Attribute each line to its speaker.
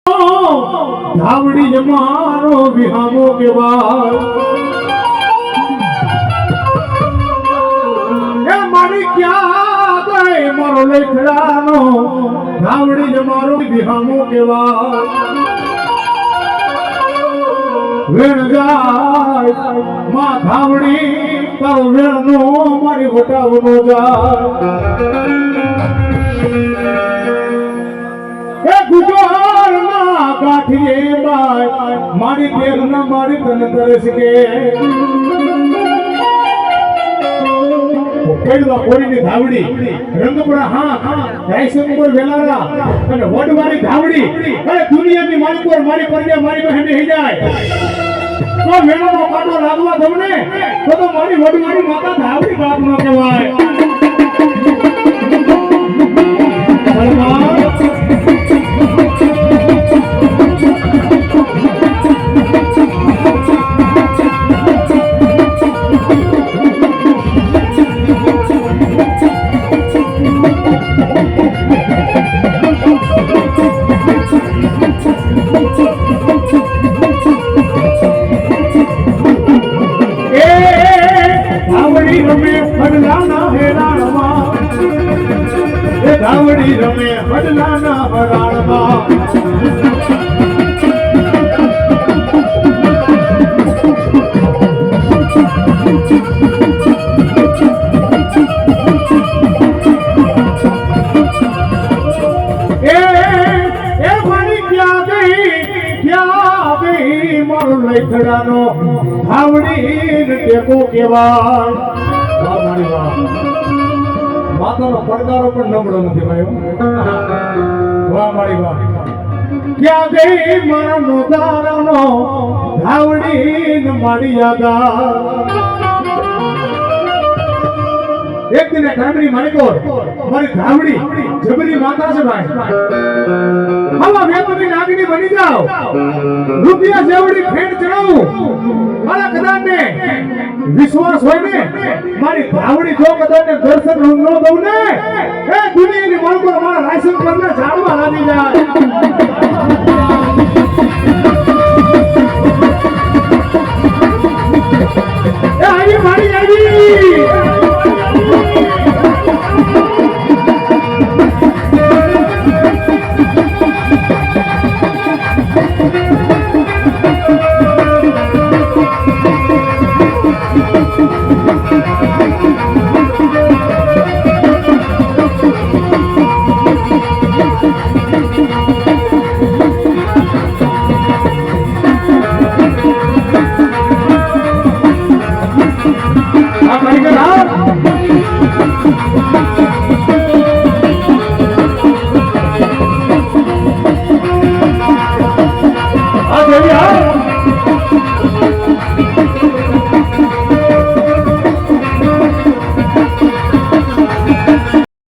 Speaker 1: धावड़ी जमारो विहामो के बाद ए मारी क्या गए मारो लेखड़ानो धावड़ी जमारो विहामो के बाद वेण जाय मां धावड़ी तारो वेणनो मारी वटावनो जाय ए गुजर ना काठिए बाय मारी देर ना मारी तन तरस के केडवा कोरीनी धावड़ी रंगपुरा हां रायसंगपुर वेलारा અને વડવારી धावड़ी અરે દુનિયાની માલિકો મારી પરજા મારી બહેન હી જાય તો વેણોનો કાટો લાગવા તમને તો મારી વડવારી માતા धावड़ी બાપ નો કહેવાય धावड़ी रमे बदलाना हराणमा ए मारी क्या गई मारो लेखड़ानो धावड़ी ने टेको केवाय वाह मारी वाह मातानो પડકારો પણ નબળો નથી ભાઈ વાહ મારી વાહ ક્યાં ગઈ મારા નોતારાનો ધાવડી ન મારી યાદા એક દિને કામરી માલિકો મારી ધાવડી જબરી માતા છે ભાઈ હવા વેતની નાગની બની જાઓ રૂપિયા જેવડી ફેણ ચડાવું મારા કદાને વિશ્વાસ હોય ને મારી ધાવડી જો કદાને દર્શન ન દઉં ને એ દુનિયાની માલકો મારા રાયસન પરને ઝાડવા લાગી જાય એ આવી મારી આવી Thank you.